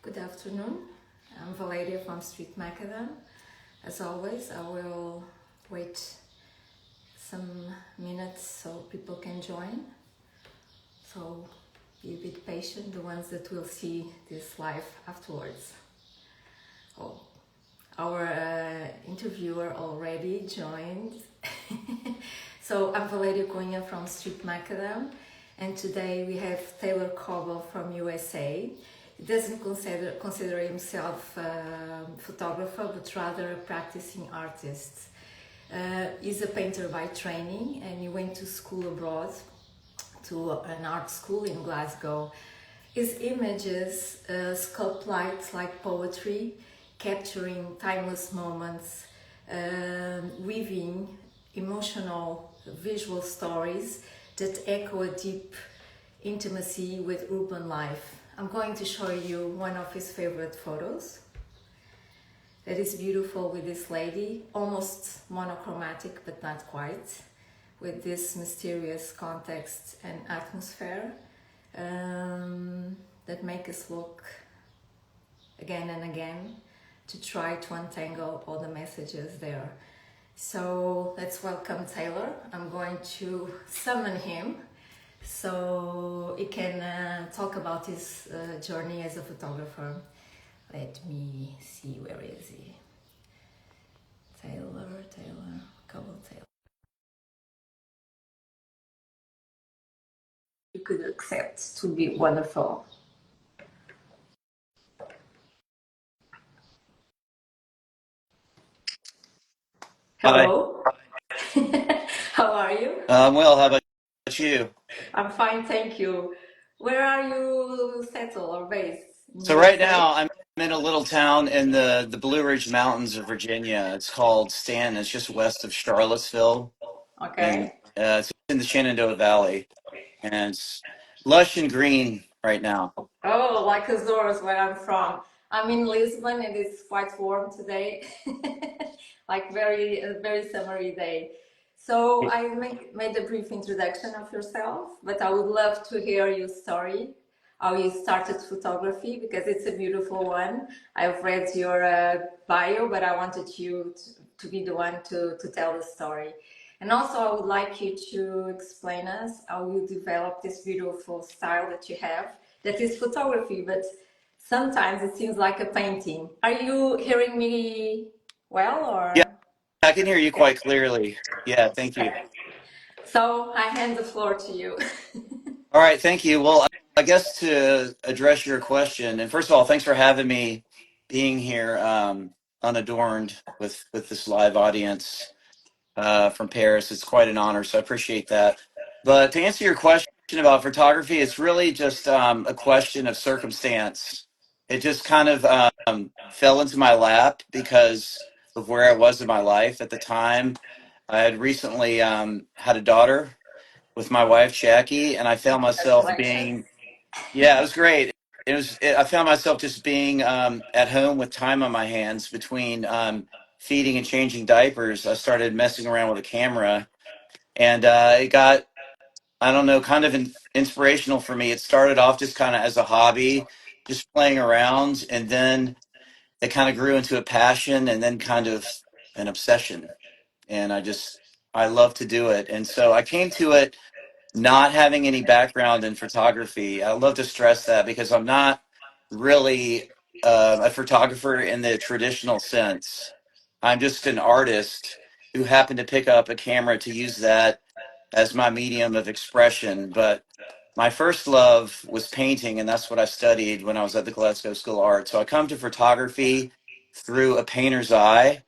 Good afternoon. I'm Valeria from Street Macadam. As always, I will wait some minutes so people can join. So be a bit patient, the ones that will see this live afterwards. Oh, our interviewer already joined. So I'm Valeria Cunha from Street Macadam, and today we have Taylor Coble from USA. He doesn't consider himself a photographer, but rather a practicing artist. He's a painter by training, and he went to school abroad, to an art school in Glasgow. His images sculpt light like poetry, capturing timeless moments, weaving emotional visual stories that echo a deep intimacy with urban life. I'm going to show you one of his favorite photos that is beautiful with this lady, almost monochromatic but not quite, with this mysterious context and atmosphere that make us look again and again to try to untangle all the messages there. So let's welcome Taylor. I'm going to summon him so he can talk about his journey as a photographer. Let me see, where is he? Taylor, Coble Taylor. You could accept, to be wonderful. Hi. Hello. How are you? Well, how about you? I'm fine, thank you. Where are you settled or based? In So right USA? now I'm in a little town in the Blue Ridge Mountains of Virginia. It's called Stanton. It's just west of Charlottesville, and Okay. it's in the Shenandoah Valley, and it's lush and green right now. Oh, like Azores, where I'm from. I'm in Lisbon and it's quite warm today. Like a very summery day. So I made a brief introduction of yourself, but I would love to hear your story, how you started photography, because it's a beautiful one. I've read your bio, but I wanted you to be the one to tell the story. And also, I would like you to explain us how you developed this beautiful style that you have, that is photography, but sometimes it seems like a painting. Are you hearing me well, Yeah, or? I can hear you Yeah. quite clearly. Yeah, thank you. So I hand the floor to you. All right, thank you. Well, I guess to address your question, and first of all, thanks for having me being here, unadorned with this live audience. From Paris. It's quite an honor, so I appreciate that. But to answer your question about photography, it's really just a question of circumstance. It just kind of fell into my lap because of where I was in my life at the time. I had recently had a daughter with my wife Jackie, and I found myself Congratulations. being, yeah, it was great. I found myself just being at home with time on my hands between feeding and changing diapers. I started messing around with a camera, and it got, I don't know, kind of inspirational for me. It started off just kind of as a hobby, just playing around, and then it kind of grew into a passion, and then kind of an obsession. And I love to do it. And so I came to it not having any background in photography. I love to stress that because I'm not really a photographer in the traditional sense. I'm just an artist who happened to pick up a camera to use that as my medium of expression. But my first love was painting, and that's what I studied when I was at the Glasgow School of Art. So I come to photography through a painter's eye,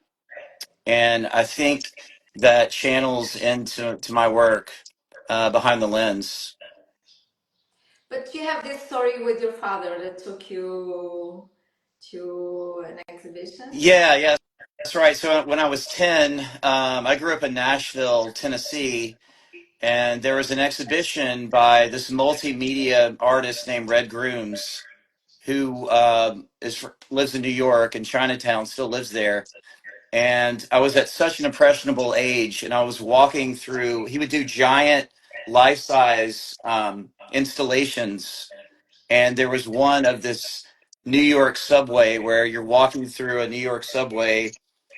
and I think that channels into my work behind the lens. But you have this story with your father that took you to an exhibition? Yeah, that's right. So when I was 10, I grew up in Nashville, Tennessee, and there was an exhibition by this multimedia artist named Red Grooms, who lives in New York and Chinatown, still lives there. And I was at such an impressionable age, and I was walking through. He would do giant life-size installations, and there was one of this New York subway where you're walking through a New York subway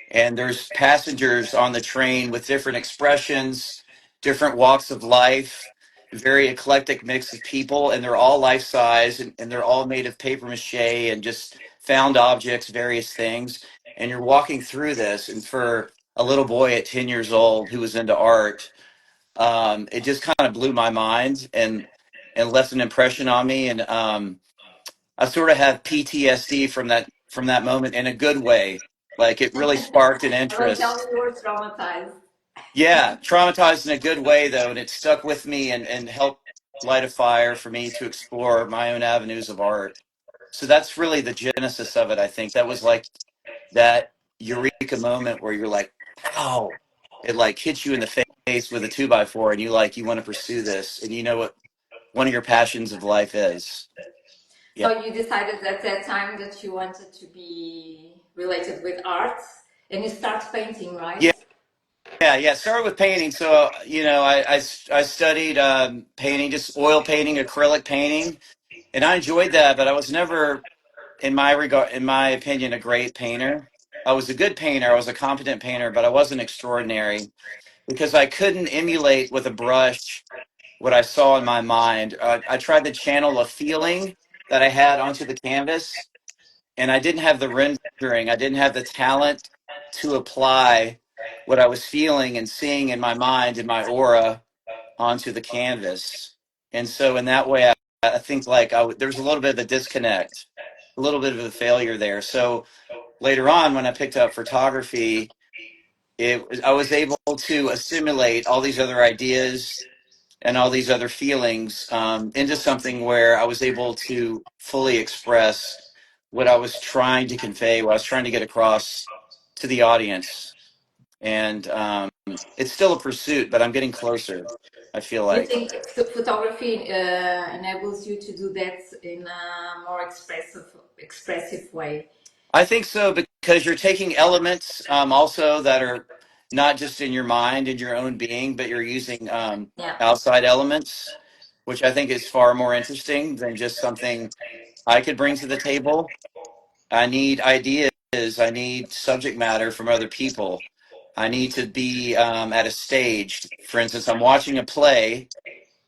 and there's passengers on the train with different expressions, different walks of life, very eclectic mix of people, and they're all life size and they're all made of paper mache and just found objects, various things. And you're walking through this, and for a little boy at 10 years old who was into art, it just kind of blew my mind and left an impression on me. And I sort of have PTSD from that moment in a good way. Like it really sparked an I will tell interest. you you were traumatized. Yeah, traumatized in a good way though, and it stuck with me and helped light a fire for me to explore my own avenues of art. So that's really the genesis of it. I think that was like that eureka moment where you're like, "Wow!" It like hits you in the face with a 2x4, and you want to pursue this, and you know what one of your passions of life is. Yeah. So you decided at that time that you wanted to be related with art, and you start painting, right? Yeah, yeah. Started with painting. So, I studied painting, just oil painting, acrylic painting, and I enjoyed that. But I was never, in my opinion, a great painter. I was a good painter. I was a competent painter, but I wasn't extraordinary because I couldn't emulate with a brush what I saw in my mind. I tried to channel a feeling that I had onto the canvas, and I didn't have the rendering. I didn't have the talent to apply what I was feeling and seeing in my mind, in my aura, onto the canvas. And so, in that way, I think like there was a little bit of a disconnect, a little bit of a failure there. So later on, when I picked up photography, I was able to assimilate all these other ideas and all these other feelings into something where I was able to fully express what I was trying to convey, what I was trying to get across to the audience. And it's still a pursuit, but I'm getting closer, I feel You like. think photography enables you to do that in a more expressive way? I think so because you're taking elements also that are not just in your mind and your own being, but you're using Yeah. outside elements, which I think is far more interesting than just something I could bring to the table. I need ideas. I need subject matter from other people. I need to be at a stage. For instance, I'm watching a play,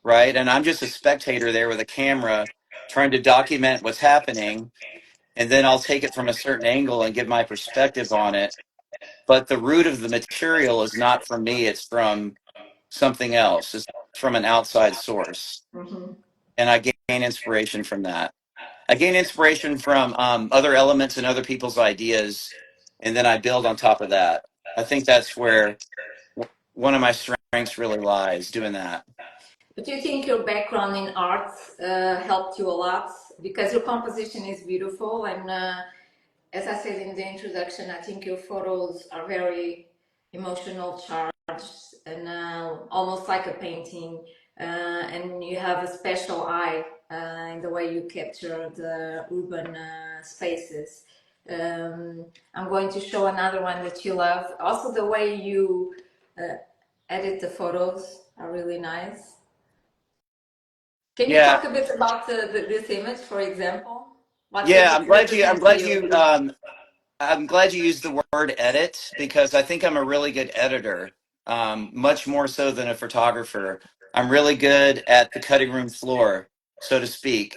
right? And I'm just a spectator there with a camera trying to document what's happening. And then I'll take it from a certain angle and give my perspective on it. But the root of the material is not from me, it's from something else, it's from an outside source. Hmm. And I gain inspiration from that. I gain inspiration from other elements and other people's ideas, and then I build on top of that. I think that's where one of my strengths really lies, doing that. But do you think your background in art helped you a lot? Because your composition is beautiful, and as I said in the introduction, I think your photos are very emotional charged and almost like a painting. And you have a special eye in the way you capture the urban spaces. I'm going to show another one that you love. Also, the way you uh, edit the photos are really nice. Can you Yeah, talk a bit about this image, for example? What does yeah. it represent to you? I'm glad you used the word edit because I think I'm a really good editor, much more so than a photographer. I'm really good at the cutting room floor, so to speak.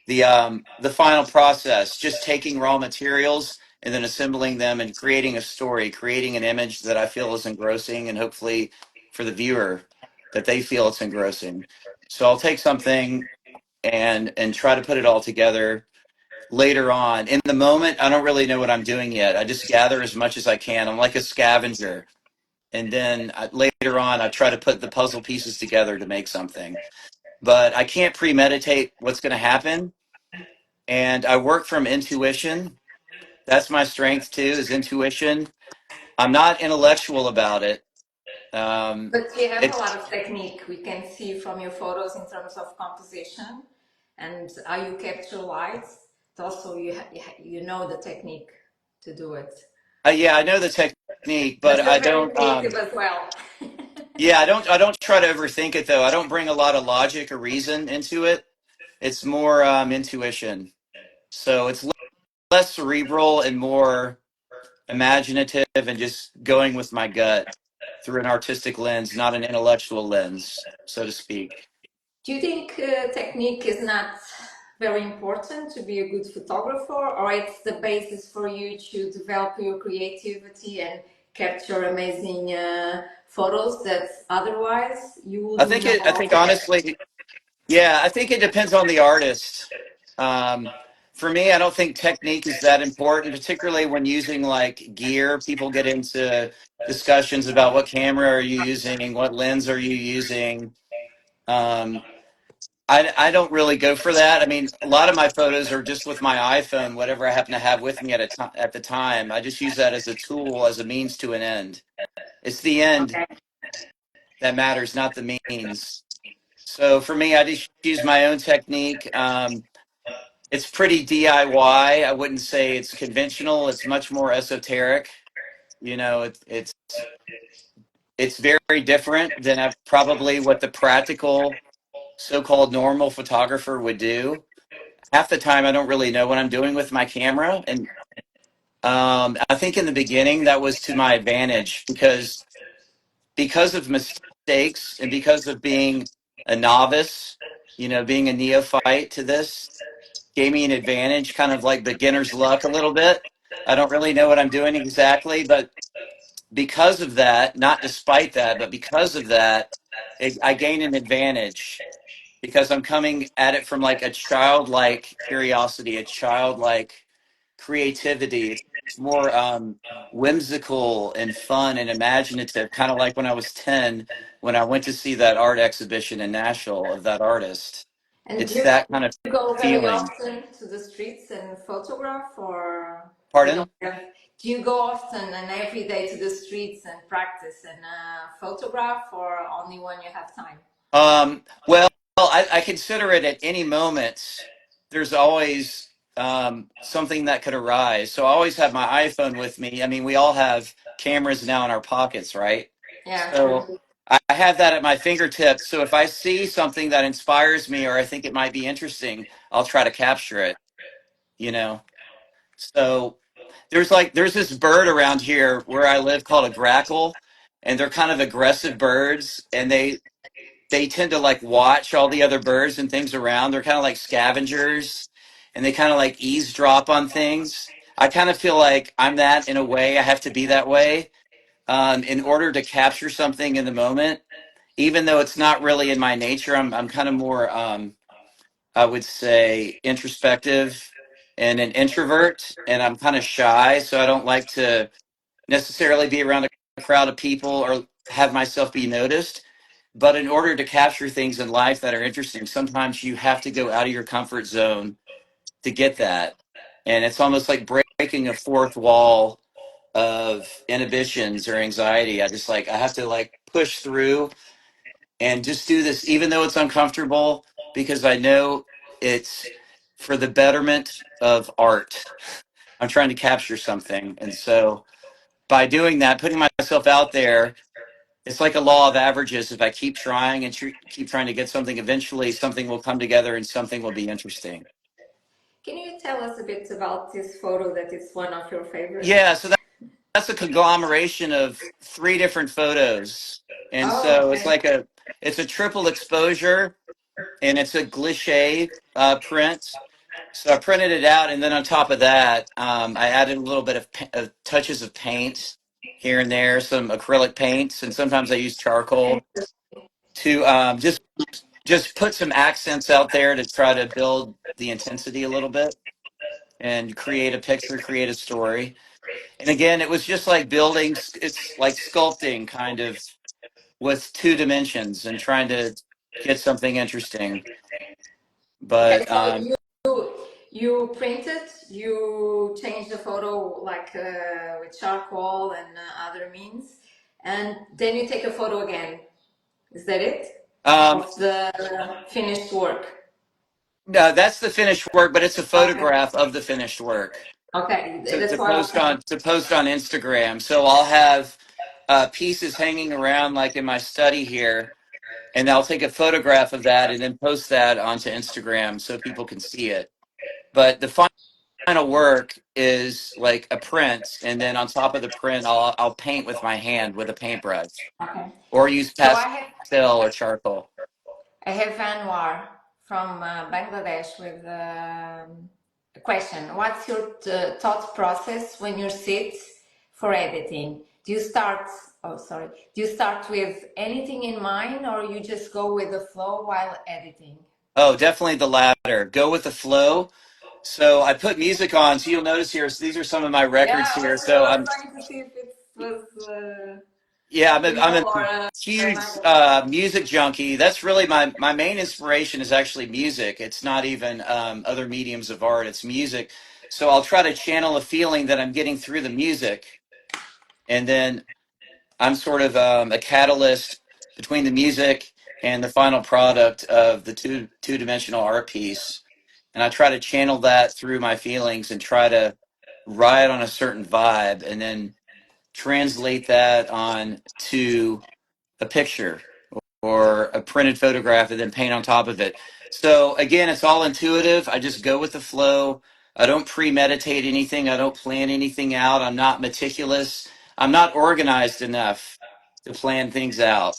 The final process, just taking raw materials and then assembling them and creating a story, creating an image that I feel is engrossing, and hopefully for the viewer that they feel it's engrossing. So I'll take something and try to put it all together later on. In the moment, I don't really know what I'm doing yet. I just gather as much as I can. I'm like a scavenger. And then later on, I try to put the puzzle pieces together to make something. But I can't premeditate what's going to happen. And I work from intuition. That's my strength too, is intuition. I'm not intellectual about it. Um, But you have a it's lot of technique. We can see from your photos in terms of composition and how you capture lights. But also, you know the technique to do it. yeah, I know the technique, but But I you're very don't. creative as well. Yeah, I don't try to overthink it though. I don't bring a lot of logic or reason into it. It's more intuition. So it's less cerebral and more imaginative and just going with my gut through an artistic lens, not an intellectual lens, so to speak. Do you think technique is not very important to be a good photographer, or it's the basis for you to develop your creativity and capture amazing photos that otherwise you wouldn't know I how think to get? honestly, yeah, I think it depends on the artist. Um, for me, I don't think technique is that important, particularly when using like gear. People get into discussions about what camera are you using, what lens are you using. Um, I don't really go for that. I mean, a lot of my photos are just with my iPhone, whatever I happen to have with me at the time. I just use that as a tool, as a means to an end. It's the end Okay. that matters, not the means. So for me, I just use my own technique. It's pretty DIY. I wouldn't say it's conventional. It's much more esoteric. You know, it's very different than probably what the practical, so-called normal photographer would do. Half the time, I don't really know what I'm doing with my camera, and I think in the beginning that was to my advantage because of mistakes and because of being a novice. You know, being a neophyte to this gave me an advantage, kind of like beginner's luck a little bit. I don't really know what I'm doing exactly, but because of that, not despite that, but because of that, I gain an advantage because I'm coming at it from like a childlike curiosity, a childlike creativity. It's more whimsical and fun and imaginative, kind of like when I was 10 when I went to see that art exhibition in Nashville of that artist. And do It's that kind of you go very feeling. often to the streets and photograph, or you don't Pardon? have? Do you go often and every day to the streets and practice and photograph, or only when you have time? Well, I consider it at any moment. There's always something that could arise. So I always have my iPhone with me. I mean, we all have cameras now in our pockets, right? Yeah, So true. I have that at my fingertips. So if I see something that inspires me or I think it might be interesting, I'll try to capture it, you know? So there's this bird around here where I live called a grackle, and they're kind of aggressive birds, and they tend to like watch all the other birds and things around. They're kind of like scavengers, and they kind of like eavesdrop on things. I kind of feel like I'm that in a way. I have to be that way in order to capture something in the moment, even though it's not really in my nature. I'm kind of more, I would say, introspective and an introvert, and I'm kind of shy, so I don't like to necessarily be around a crowd of people or have myself be noticed. But in order to capture things in life that are interesting, sometimes you have to go out of your comfort zone to get that. And it's almost like breaking a fourth wall of inhibitions or anxiety. I have to like push through and just do this, even though it's uncomfortable, because I know it's for the betterment of art. I'm trying to capture something. And so by doing that, putting myself out there, it's like a law of averages. If I keep trying and keep trying to get something, eventually something will come together and something will be interesting. Can you tell us a bit about this photo that is one of your favorites? Yeah, so that's a conglomeration of three different photos. And Oh, so okay. it's a triple exposure and it's a gliche print. So I printed it out, and then on top of that, I added a little bit of touches of paint here and there, some acrylic paints, and sometimes I use charcoal to just put some accents out there to try to build the intensity a little bit and create a picture, create a story. And again, it was just like building, it's like sculpting kind of with two dimensions and trying to get something interesting. Okay, But so you print it, you change the photo like with charcoal and other means, and then you take a photo again. Is that it? um, Of the finished work. no, that's the finished work, but it's a Okay. photograph of the finished work Okay, to that's what I was post saying. on Instagram. So I'll have pieces hanging around like in my study here, and I'll take a photograph of that and then post that onto Instagram so people can see it. But the final work is like a print, and then on top of the print, I'll paint with my hand with a paintbrush, Okay. or use So pastel or charcoal. I have Anwar from Bangladesh with a question. What's your thought process when you sit for editing? Do you start, oh, sorry, do you start with anything in mind or you just go with the flow while editing? Oh, definitely the latter. Go with the flow. So I put music on. So you'll notice here. So these are some of my Yeah, records here. I So was I'm trying to see if it was yeah, I'm real a or huge another. music junkie. That's really my main inspiration is actually music. It's not even other mediums of art. It's music. So I'll try to channel a feeling that I'm getting through the music, and then I'm sort of a catalyst between the music and the final product of the two dimensional art piece. And I try to channel that through my feelings and try to ride on a certain vibe, and then translate that on to a picture or a printed photograph and then paint on top of it. So again, it's all intuitive. I just go with the flow. I don't premeditate anything. I don't plan anything out. I'm not meticulous. I'm not organized enough to plan things out.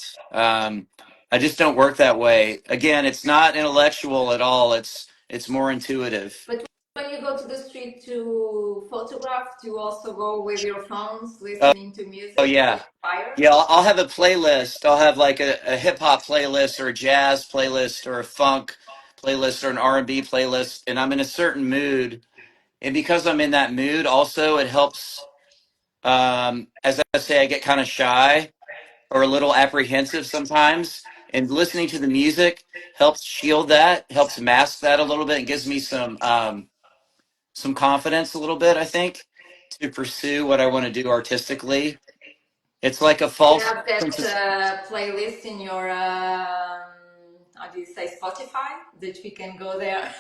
I just don't work that way. Again, it's not intellectual at all. It's more intuitive. But when you go to the street to photograph, do you also go with your phones Oh, listening to oh music to yeah. inspire? Yeah, I'll have a playlist. I'll have like a hip hop playlist or a jazz playlist or a funk playlist or an R&B playlist, and I'm in a certain mood. And because I'm in that mood, also it helps. As I say, I get kind of shy or a little apprehensive sometimes, and listening to the music helps shield that, helps mask that a little bit, and gives me some confidence a little bit. I think to pursue what I want to do artistically. It's like a You false have that sense of playlist in your, how do you say, Spotify, that we can go there.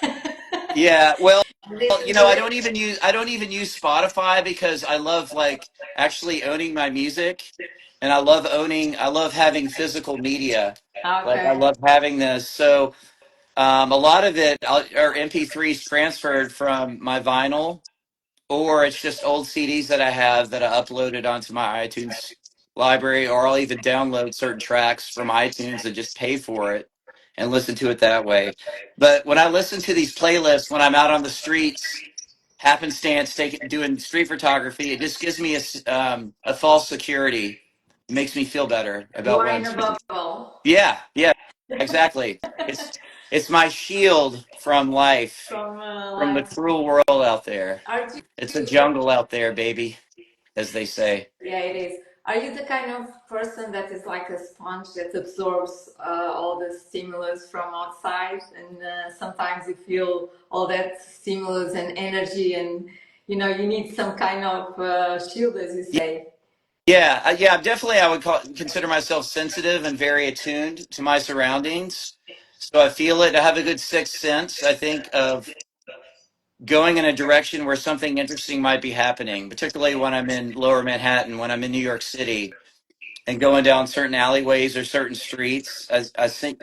yeah. Well, Listen to I it. don't even use Spotify because I love like actually owning my music, and I love having physical media. Like I Okay. love having this. So a lot of it are MP3s transferred from my vinyl, or it's just old CDs that I have that I uploaded onto my iTunes library, or I'll even download certain tracks from iTunes and just pay for it and listen to it that way. But when I listen to these playlists when I'm out on the streets, happenstance doing street photography, it just gives me a false security. It makes me feel better You about are what I'm in a speaking. bubble Yeah, yeah, exactly. It's my shield from life, from from the life. cruel world out there. Are It's a you, jungle out there, baby, as they say. yeah, it is. Are you the kind of person that is like a sponge that absorbs all the stimulus from outside, and sometimes you feel all that stimulus and energy, and you need some kind of shield, as you say. Yeah, yeah, definitely. Consider myself sensitive and very attuned to my surroundings. So I feel it. I have a good sixth sense, I think, of going in a direction where something interesting might be happening, particularly when I'm in lower Manhattan, when I'm in New York City, and going down certain alleyways or certain streets.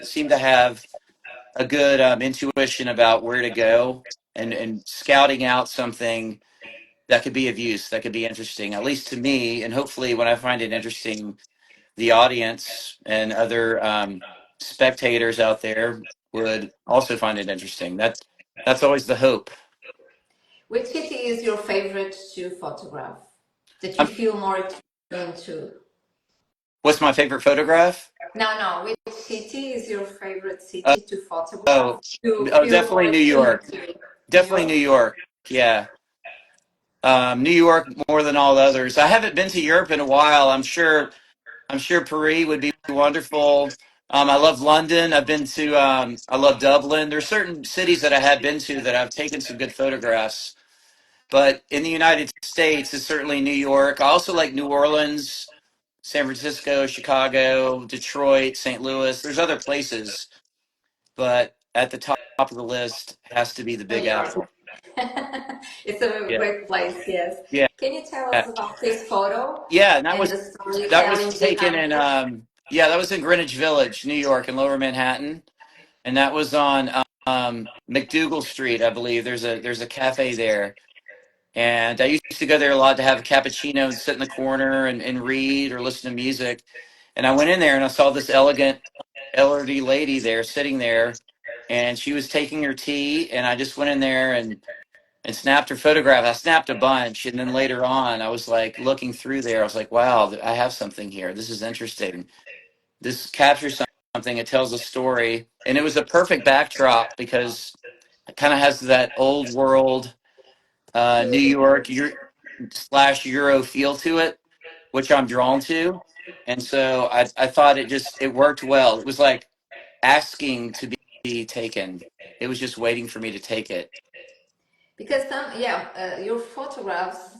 Seem to have a good intuition about where to go, and scouting out something that could be of use, that could be interesting, at least to me. And hopefully, when I find it interesting, the audience and other spectators out there would also find it interesting. That's always the hope. Which city is your favorite to photograph? That you Um, feel more attuned to? what's my favorite photograph? No, no. Which city is your favorite Uh, city to photograph? oh, To oh, feel more definitely New attuned York. to? New Definitely New York? York. Yeah. New York more than all others. I haven't been to Europe in a while. I'm sure Paris would be wonderful. I love London. I love Dublin. There's certain cities that I have been to that I've taken some good photographs. But in the United States, it's certainly New York. I also like New Orleans, San Francisco, Chicago, Detroit, St. Louis. There's other places, but at the top of the list has to be the New Big York. Apple. It's a Yeah, great place, yes. yeah, Can you tell us about this photo yeah. And and the that was storytelling taken behind in it? yeah, that was in Greenwich Village, New York, in Lower Manhattan, and that was on McDougal Street, I believe. There's a cafe there. And I used to go there a lot to have a cappuccino and sit in the corner and read or listen to music. And I went in there and I saw this elegant elderly lady there sitting there, and she was taking her tea. And I just went in there and snapped her photograph. I snapped a bunch, and then later on, I was like looking through there. I was like, "Wow, I have something here. This is interesting. This captures something. It tells a story." And it was a perfect backdrop because it kind of has that old world New York slash Euro feel to it, which I'm drawn to. And so I thought it worked well. It was like asking to be taken. It was just waiting for me to take it. Because your photographs,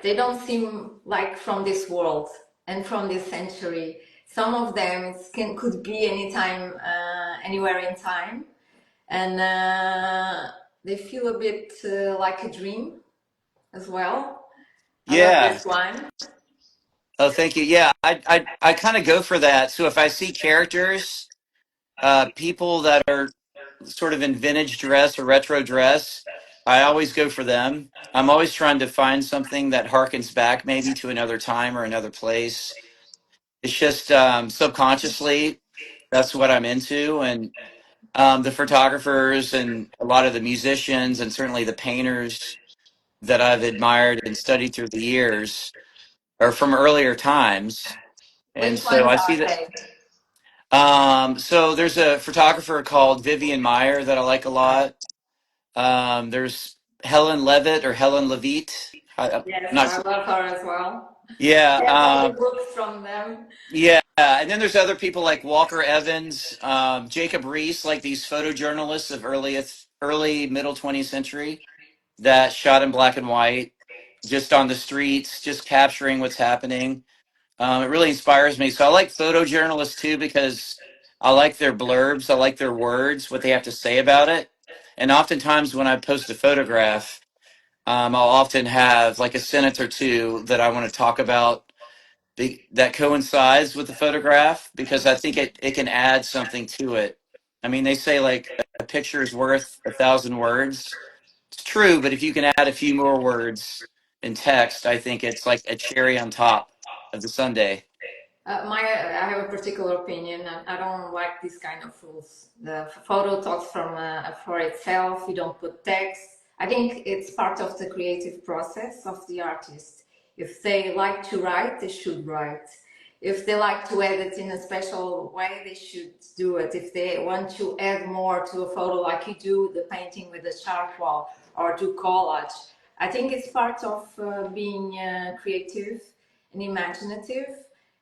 they don't seem like from this world and from this century. Some of them could be anytime, anywhere in time, and they feel a bit like a dream as well. I love Yeah. this one. Oh, thank you. Yeah, I kind of go for that. So if I see characters, people that are sort of in vintage dress or retro dress, I always go for them. I'm always trying to find something that harkens back maybe to another time or another place. It's just subconsciously that's what I'm into, and the photographers and a lot of the musicians and certainly the painters that I've admired and studied through the years are from earlier times. And Which so ones I see are that. they? So there's a photographer called Vivian Meyer that I like a lot. There's Helen Levitt or Helen Levitt. I'm Yes, not I sure. love her as well. Yeah, I have all the books from them. yeah. And then there's other people like Walker Evans, Jacob Rees, like these photojournalists of early middle 20th century that shot in black and white, just on the streets, just capturing what's happening. It really inspires me. So I like photojournalists too because I like their blurbs, I like their words, what they have to say about it. And oftentimes when I post a photograph, I'll often have like a sentence or two that I want to talk about that coincides with the photograph because I think it can add something to it. I mean, they say like a picture is worth 1,000 words. It's true, but if you can add a few more words in text, I think it's like a cherry on top of the sundae. I have a particular opinion. I don't like this kind of rules. The photo talks from for itself. You don't put text. I think it's part of the creative process of the artist. If they like to write, they should write. If they like to edit in a special way, they should do it. If they want to add more to a photo, like you do the painting with a charcoal or do collage, I think it's part of being creative and imaginative.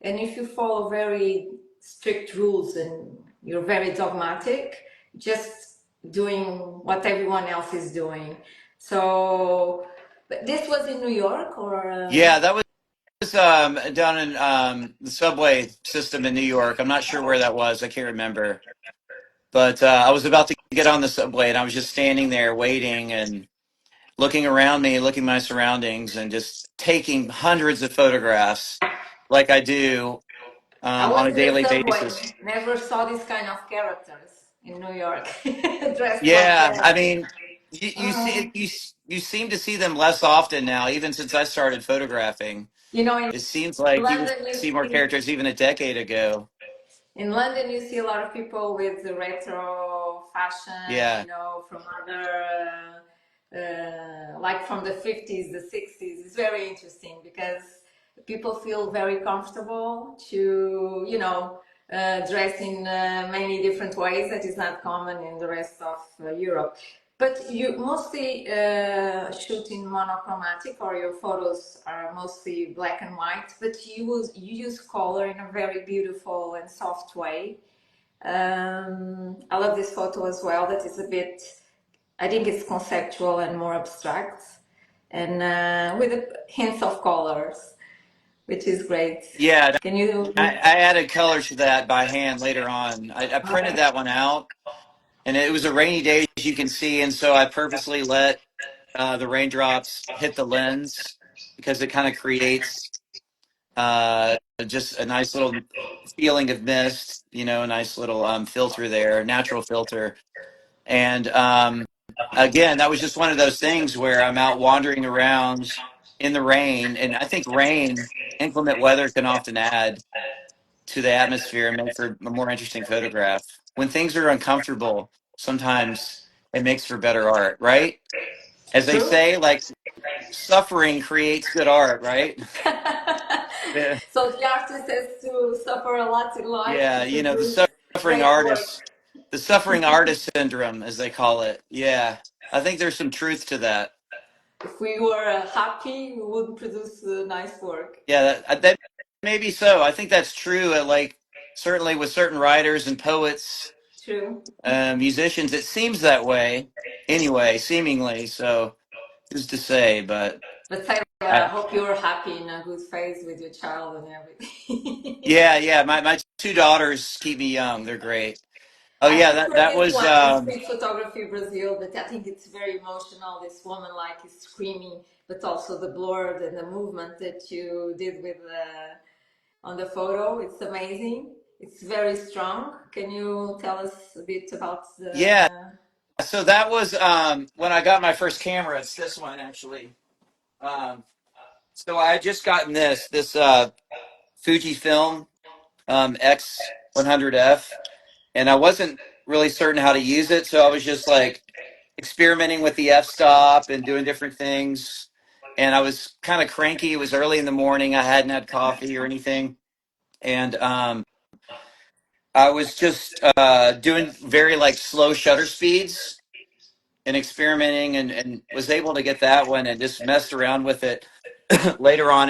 And if you follow very strict rules and you're very dogmatic, just doing what everyone else is doing. So, but this was in New York or? Yeah, that was down in the subway system in New York. I'm not sure where that was. I can't remember. But I was about to get on the subway, and I was just standing there waiting and looking around me, looking at my surroundings, and just taking hundreds of photographs, like I do I on was a in the daily subway, basis. never saw this kind of characters in New York, dressed like Yeah, I that. mean, you see it, you seem to see them less often now, even since I started photographing. You know, in It seems like you would London, you see more see characters even a decade ago. In London, you see a lot of people with the retro fashion, Yeah. from other, like from the 50s, the 60s. It's very interesting because people feel very comfortable to, dress in many different ways that is not common in the rest of Europe. But you mostly shoot in monochromatic, or your photos are mostly black and white. But you use color in a very beautiful and soft way. I love this photo as well. That is a bit. I think it's conceptual and more abstract, and with hints of colors, which is great. Yeah, Can you? I added color to that by hand later on. I printed Okay. that one out, and it was a rainy day, as you can see, and so I purposely let the raindrops hit the lens because it kind of creates just a nice little feeling of mist, a nice little filter there, natural filter. And again, that was just one of those things where I'm out wandering around in the rain, and I think rain, inclement weather, can often add to the atmosphere and make for a more interesting photograph. When things are uncomfortable, sometimes it makes for better art, right? As they True. say, like suffering creates good art, right? Yeah, So the artist has to suffer a lot in life yeah, to you know, produce suffering great work. artist, the suffering artist syndrome, as they call it. Yeah, I think there's some truth to that. If we were happy, we would produce nice work. Yeah, that may be so. I think that's true. Like certainly with certain writers and poets, True. musicians, it seems that way. Anyway, seemingly. So who's to say? But But I I, hope you're happy in a good phase with your child and everything. yeah, yeah. My two daughters keep me young. They're great. Oh I yeah, think that for that this was one in street photography Brazil, but I think it's very emotional. This woman like is screaming, but also the blur and the movement that you did with on the photo. It's amazing. It's very strong. Can you tell us a bit about yeah. the? So that was when I got my first camera. It's this one actually. Um, so I had just gotten this Fujifilm X100F, and I wasn't really certain how to use it, so I was just like experimenting with the f-stop and doing different things. And I was kind of cranky. It was early in the morning. I hadn't had coffee or anything, and I was just doing very like slow shutter speeds and experimenting, and was able to get that one and just messed around with it later on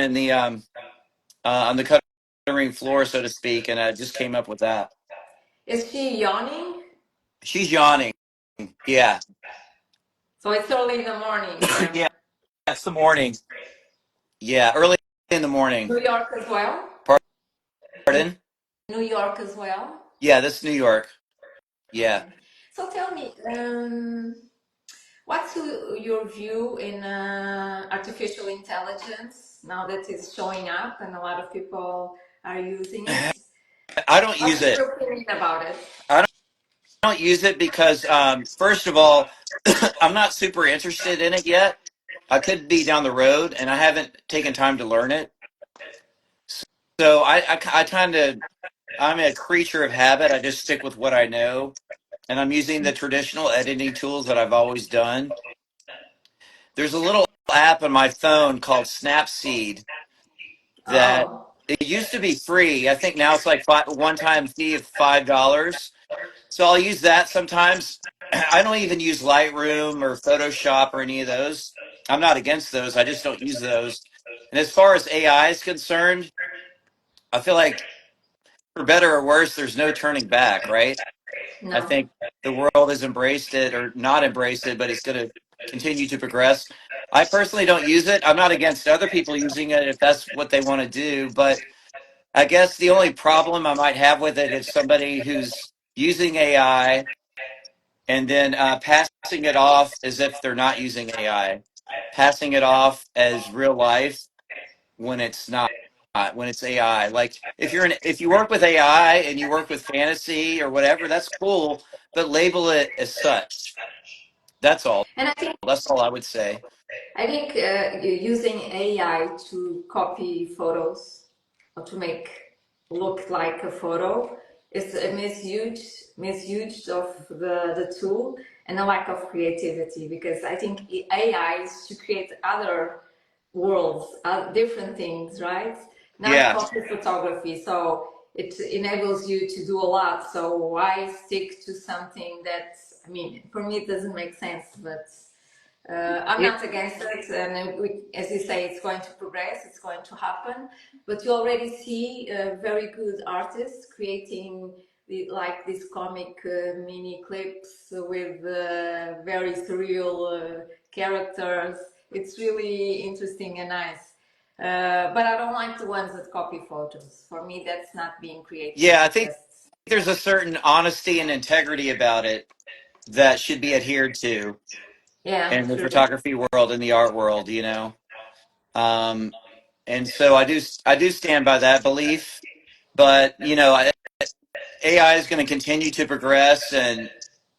the cutting room floor, so to speak, and I just came up with that. Is she yawning? She's yawning. Yeah, So it's early in the morning yeah. there. That's the morning. Yeah, early in the morning. New York as well. Pardon? New York as well. Yeah, this is New York. Yeah. Okay. So tell me, what's your view in artificial intelligence now that it's showing up and a lot of people are using it? I don't use What's it. your opinion about it? I don't use it because, first of all, I'm not super interested in it yet. I could be down the road, and I haven't taken time to learn it. So I kind of, I'm a creature of habit. I just stick with what I know, and I'm using the traditional editing tools that I've always done. There's a little app on my phone called Snapseed that Oh, it used to be free. I think now it's like one-time fee of $5. So I'll use that sometimes. I don't even use Lightroom or Photoshop or any of those. I'm not against those. I just don't use those. And as far as AI is concerned, I feel like for better or worse, there's no turning back, right? I no. think the world has embraced it or not embraced it, but it's going to continue to progress. I personally don't use it. I'm not against other people using it if that's what they want to do, but I guess the only problem I might have with it is somebody who's using AI and then passing it off as if they're not using AI, passing it off as real life when it's not, when it's AI. Like if you work with AI and you work with fantasy or whatever, that's cool, but label it as such. That's all. And I think That's all I would say. using AI to copy photos or to make look like a photo is a misuse of the tool and a lack of creativity because I think AI is to create other worlds, different things, right? Not Yeah. copy photography. So it enables you to do a lot. So why stick to something that, I mean, for me, it doesn't make sense, but I'm It, not against it, and as you say, it's going to progress, it's going to happen. But you already see very good artists creating like these comic mini clips with very surreal characters. It's really interesting and nice. But I don't like the ones that copy photos. For me, that's not being creative. yeah, I It's think just there's a certain honesty and integrity about it that should be adhered to yeah, in the true. photography world, in the art world, you know. Um, and so I do stand by that belief. But AI is going to continue to progress, and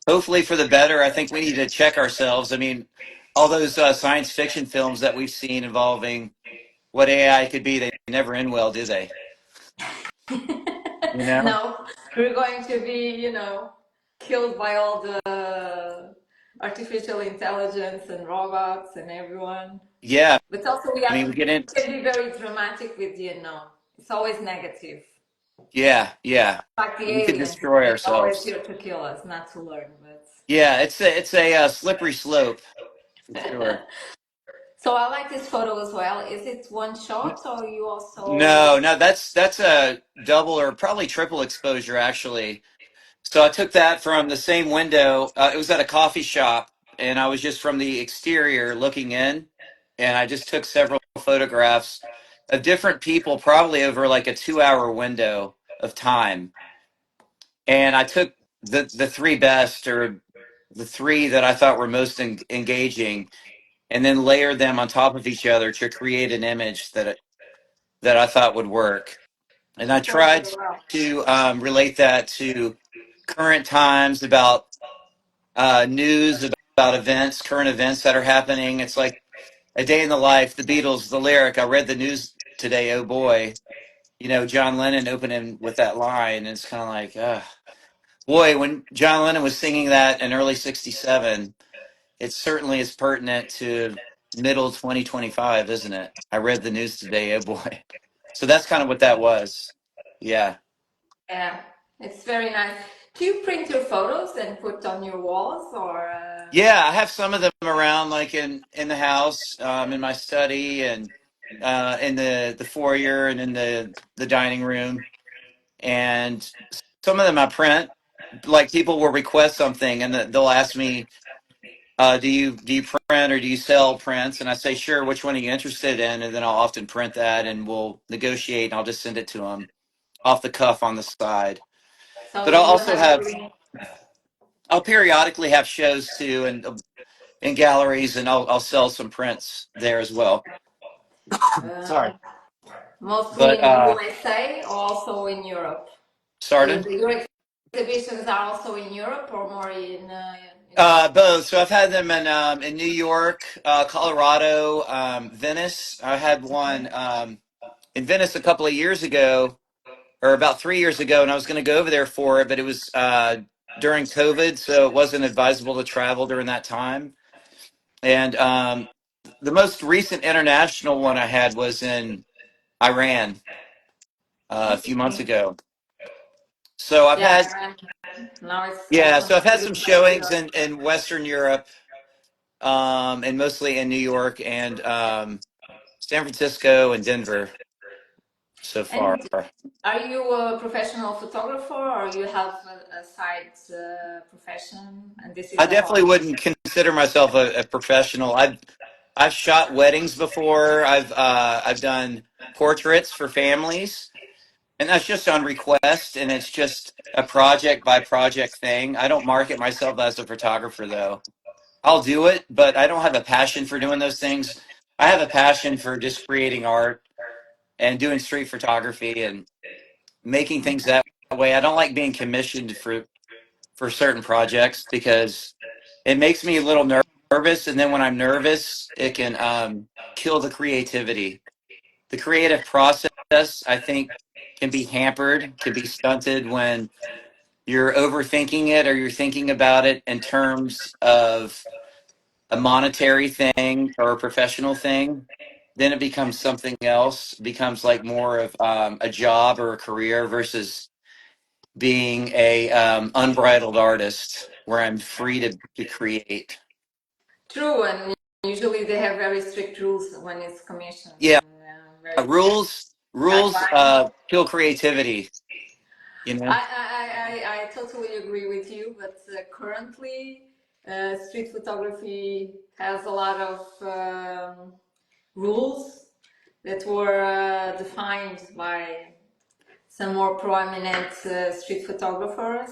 hopefully for the better. I think we need to check ourselves. I mean, all those science fiction films that we've seen involving what AI could be, they never end well, do they? You know? No, we're going to be, you know, killed by all the artificial intelligence and robots and everyone. Yeah. But also, I mean, we get in. we can be very dramatic with the unknown. It's always negative. Yeah, yeah. Like the We could aliens, destroy they're always ourselves. here to kill us, not to learn. But Yeah, it's a slippery slope for sure. so I like this photo as well. Is it one shot or you also? No, no, that's a double or probably triple exposure actually. So I took that from the same window. It was at a coffee shop, and I was just from the exterior looking in, and I just took several photographs of different people, probably over like a 2 hour window of time. And I took the three best, or the three that I thought were most engaging, and then layered them on top of each other to create an image that I thought would work. And I Works tried very well. to relate that to current times, about news, about events, current events that are happening. It's like a day in the life. The Beatles, the lyric. I read the news today. Oh boy, you know, John Lennon opening with that line. And it's kind of like, boy, when John Lennon was singing that in early '67, it certainly is pertinent to middle 2025, isn't it? I read the news today. Oh boy. So that's kind of what that was. Yeah. Yeah, it's very nice. Do you print your photos and put on your walls or? Yeah, I have some of them around, like in the house, in my study, and in the foyer, and in the dining room. And some of them I print. Like, people will request something, and they'll ask me, "Do you print, or do you sell prints?" And I say, "Sure. Which one are you interested in?" And then I'll often print that, and we'll negotiate, and I'll just send it to them off the cuff on the side. So But I'll you also have have, really. I'll periodically have shows too, and in galleries, and I'll sell some prints there as well. Sorry, Uh, Mostly but in the USA or also in Europe? Sardin. Your exhibitions are also in Europe or more in Both. So I've had them in New York, Colorado, Venice. I had one in Venice a couple of years ago, or about 3 years ago, and I was going to go over there for it, but it was during COVID, so it wasn't advisable to travel during that time. And the most recent international one I had was in Iran a few months interesting. ago. So I've Yeah, had, Iran. Now it's yeah, also so I've had very some showings popular. in Western Europe, and mostly in New York and San Francisco and Denver so far. And are you a professional photographer or you have a side profession and this is I a definitely hobby? wouldn't consider myself a professional. I've shot weddings before. I've done portraits for families, and that's just on request, and it's just a project by project thing. I don't market myself as a photographer, though. I'll do it, but I don't have a passion for doing those things. I have a passion for just creating art and doing street photography and making things that way. I don't like being commissioned for certain projects because it makes me a little nervous, and then when I'm nervous, it can kill the creativity. The creative process, I think, can be hampered, can be stunted when you're overthinking it, or you're thinking about it in terms of a monetary thing or a professional thing. Then it becomes something else, becomes like more of a job or a career, versus being a unbridled artist where I'm free to create. True, and usually they have very strict rules when it's commissioned Yeah, and very rules guidelines. kill creativity. You know. I totally agree with you, but currently street photography has a lot of rules that were defined by some more prominent street photographers.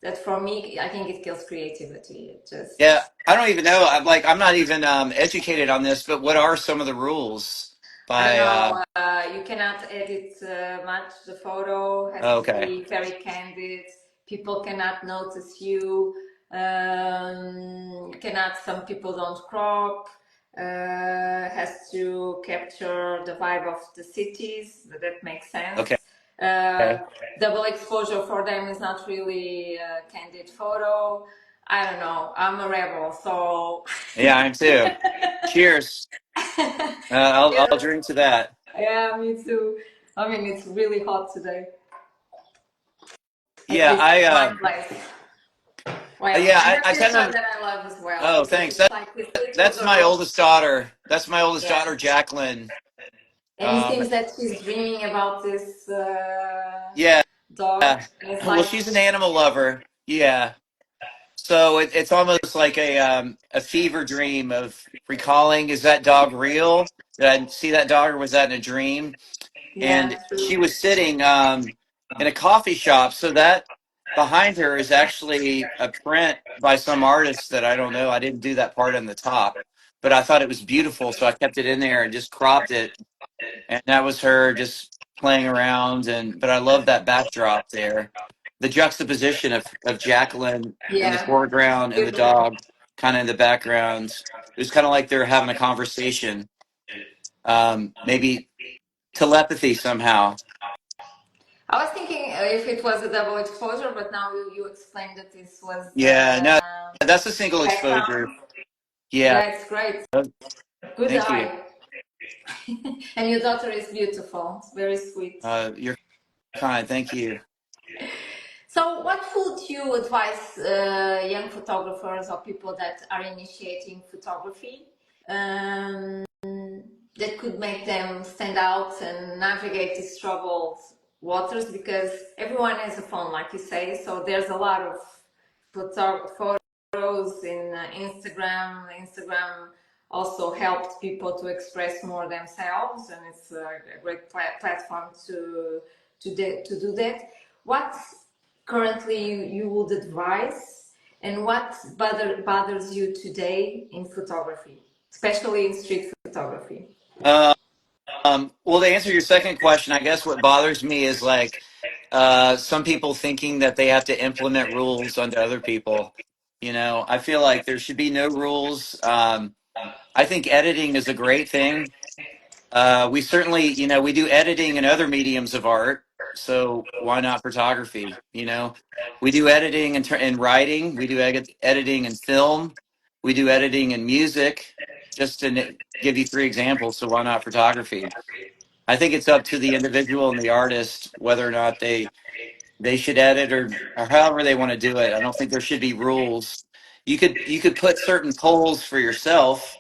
That for me, I think it kills creativity. It Yeah, just, I don't even know. I'm not even educated on this, but what are some of the rules? I don't By know, you cannot edit much. The photo has to okay, be very candid. People cannot notice you. Cannot, some people don't crop. Has to capture the vibe of the cities. That makes Okay. sense. Uh, Double exposure for them is not really a candid photo. I don't know. I'm a rebel, so Yeah, I'm too. Cheers. I'll drink to that. yeah, me too. I mean, it's really hot today, at Yeah, least at my place. Well, yeah, I have I this kind one of. that I love as well Oh, because thanks. it's like the citrus That's my aroma. oldest daughter. That's my oldest Yeah, daughter, Jacqueline. and it Um, seems that she's dreaming about this yeah. dog. And it's Well, like, she's an animal lover. Yeah. So it's almost like a fever dream of recalling, is that dog real? Did I see that dog or was that in a dream? yeah, And she true. was sitting in a coffee shop. So that behind her is actually a print by some artist that I don't know. I didn't do that part on the top, but I thought it was beautiful. So I kept it in there and just cropped it. And that was her just playing around. But I love that backdrop there. The juxtaposition of Jacqueline in the Yeah, foreground and the beautiful. dog kind of in the background. It was kind of like they're having a conversation. Maybe telepathy somehow. I was thinking if it was a double exposure, but now you explained that this was Yeah, no, that's a single exposure. background. Yeah, Yeah, it's great. Good thank you. eye. And your daughter is beautiful. It's very sweet. You're kind. Thank you. So, what would you advise young photographers or people that are initiating photography um, that could make them stand out and navigate these troubled waters? Because everyone has a phone, like you say, so there's a lot of photos in Instagram. Instagram also helped people to express more themselves, and it's a great platform to do that. What currently you would advise, and what bothers you today in photography, especially in street photography? Uh, well, to answer your second question, I guess what bothers me is like some people thinking that they have to implement rules onto other people. I feel like there should be no rules. I think editing is a great thing. We certainly, we do editing in other mediums of art, so why not photography? We do editing in writing, we do editing in film, we do editing in music, just to give you three examples, so why not photography? I think it's up to the individual and the artist whether or not they should edit or however they want to do it. I don't think there should be rules. You could put certain polls for yourself,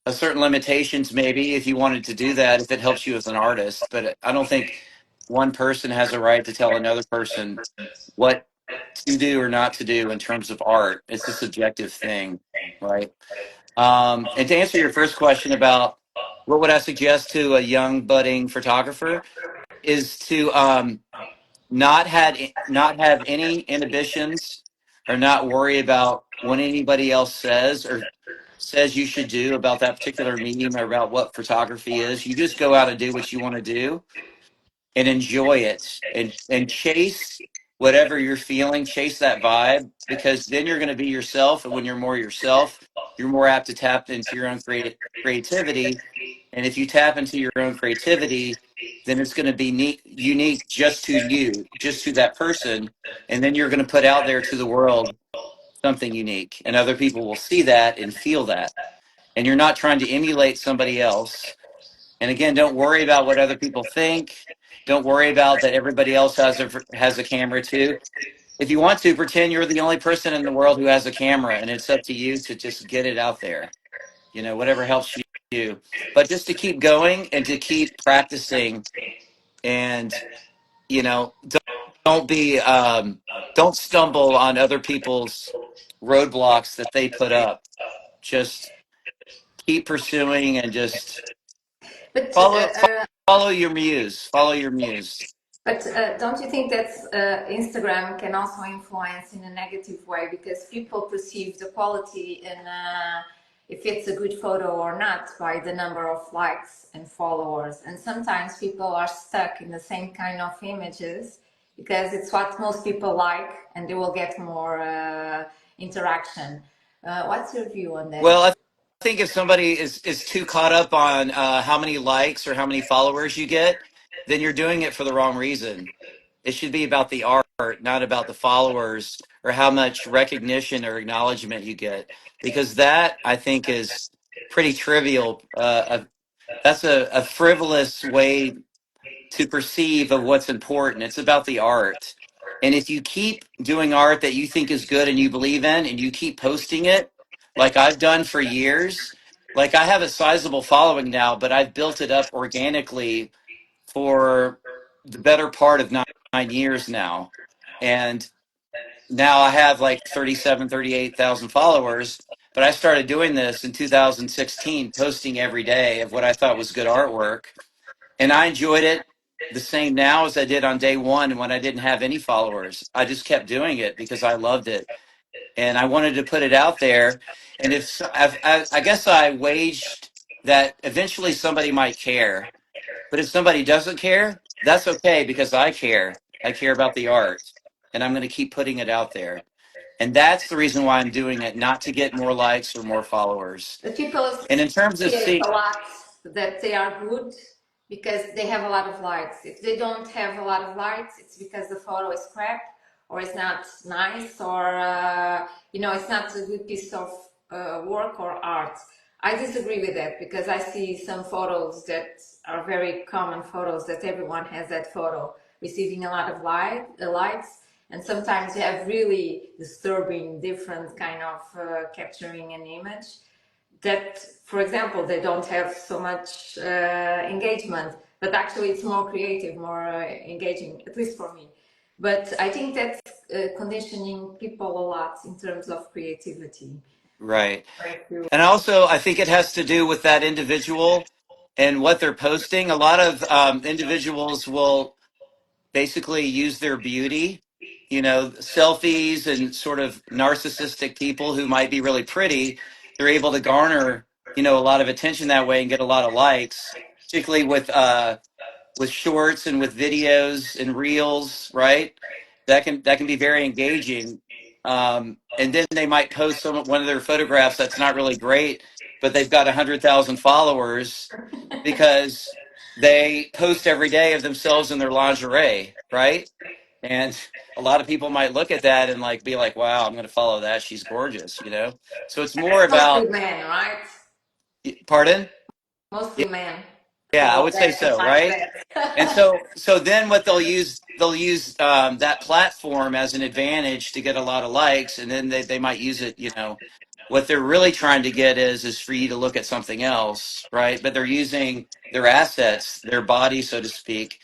a certain limitations maybe if you wanted to do that if it helps you as an artist, but I don't think one person has a right to tell another person what to do or not to do in terms of art. It's a subjective thing, right? And to answer your first question about what would I suggest to a young budding photographer is to not have any inhibitions or not worry about what anybody else says you should do about that particular medium or about what photography is. You just go out and do what you want to do and enjoy it and chase whatever you're feeling, chase that vibe, because then you're going to be yourself, and when you're more yourself, you're more apt to tap into your own creativity. And if you tap into your own creativity, then it's going to be unique just to you, just to that person, and then you're going to put out there to the world something unique, and other people will see that and feel that. And you're not trying to emulate somebody else. And again, don't worry about what other people think. Don't worry about that everybody else has a camera too. If you want to, pretend you're the only person in the world who has a camera, and it's up to you to just get it out there. Whatever helps you. But just to keep going and to keep practicing, and you know, don't, don't be don't stumble on other people's roadblocks that they put up. Just keep pursuing and just But follow follow your muse. Follow your muse. don't you think that Instagram can also influence in a negative way because people perceive the quality and if it's a good photo or not by the number of likes and followers, and sometimes people are stuck in the same kind of images because it's what most people like, and they will get more interaction. What's your view on that? Well, I think if somebody is too caught up on how many likes or how many followers you get, then you're doing it for the wrong reason. It should be about the art, not about the followers or how much recognition or acknowledgement you get, because that I think is pretty trivial. That's a frivolous way to perceive of what's important. It's about the art. And if you keep doing art that you think is good and you believe in and you keep posting it, like I've done for years, like I have a sizable following now, but I've built it up organically for the better part of 9 years now. And now I have like 37, 38,000 followers. But I started doing this in 2016, posting every day of what I thought was good artwork, and I enjoyed it the same now as I did on day one when I didn't have any followers. I just kept doing it because I loved it and I wanted to put it out there. And if I guess I waged that eventually somebody might care, but if somebody doesn't care, that's okay because I care. I care about the art, and I'm going to keep putting it out there. And that's the reason why I'm doing it, not to get more likes or more followers. The people And in terms of appreciate seeing, a lot that they are good because they have a lot of likes. If they don't have a lot of likes, it's because the photo is crap or it's not nice or it's not a good piece of work or art. I disagree with that because I see some photos that are very common photos that everyone has that photo receiving a lot of likes, and sometimes you have really disturbing different kind of capturing an image that, for example, they don't have so much engagement, but actually it's more creative, more engaging, at least for me. But I think that's conditioning people a lot in terms of creativity. right. And also, I think it has to do with that individual and what they're posting. A lot of individuals will basically use their beauty, selfies and sort of narcissistic people who might be really pretty. They're able to garner, a lot of attention that way and get a lot of likes, particularly with shorts and with videos and reels, right? That can be very engaging. And then they might post one of their photographs that's not really great, but they've got 100,000 followers because they post every day of themselves in their lingerie, right? And a lot of people might look at that and like be like, "Wow, I'm going to follow that. She's gorgeous." So it's more Mostly about, men, right? pardon? Mostly men Yeah, I follow would say that and so, like right? And that. so then what they'll use that platform as an advantage to get a lot of likes, and then they might use it. What they're really trying to get is for you to look at something else, right? But they're using their assets, their body, so to speak,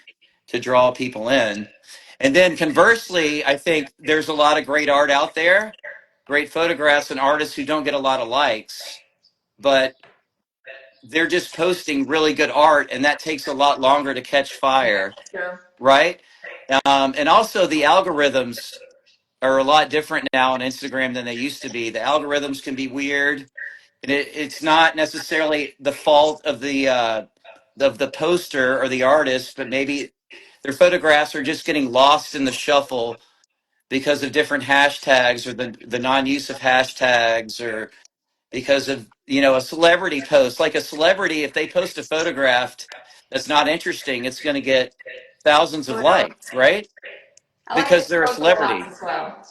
to draw people in. And then conversely, I think there's a lot of great art out there, great photographs and artists who don't get a lot of likes, but they're just posting really good art, and that takes a lot longer to catch Yeah, fire, sure. right? And also, the algorithms are a lot different now on Instagram than they used to be. The algorithms can be weird, and it's not necessarily the fault of the poster or the artist, but maybe their photographs are just getting lost in the shuffle because of different hashtags or the non-use of hashtags, or because of a celebrity post. Like a celebrity, if they post a photograph that's not interesting, it's going to get thousands of Well, likes, right? I like Because this they're a photo a lot celebrity. as well.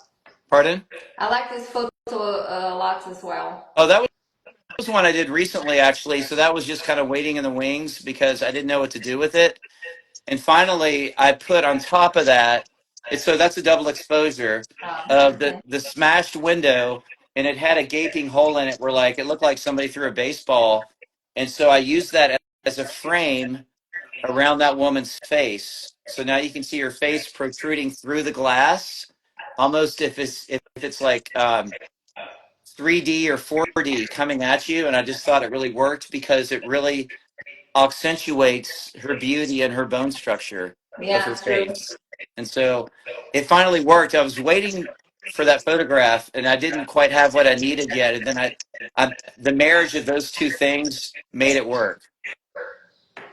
Pardon? I like this photo a lot as well. Oh, that was one I did recently, actually. So that was just kind of waiting in the wings because I didn't know what to do with it. And finally, I put on top of that, so that's a double exposure of the Okay. the smashed window, and it had a gaping hole in it where like it looked like somebody threw a baseball, and so I used that as a frame around that woman's face. So now you can see her face protruding through the glass, almost if it's like 3D or 4D coming at you. And I just thought it really worked because it really accentuates her beauty and her bone structure of her Yeah, true. face. And so it finally worked. I was waiting for that photograph and I didn't quite have what I needed yet. And then the marriage of those two things made it work.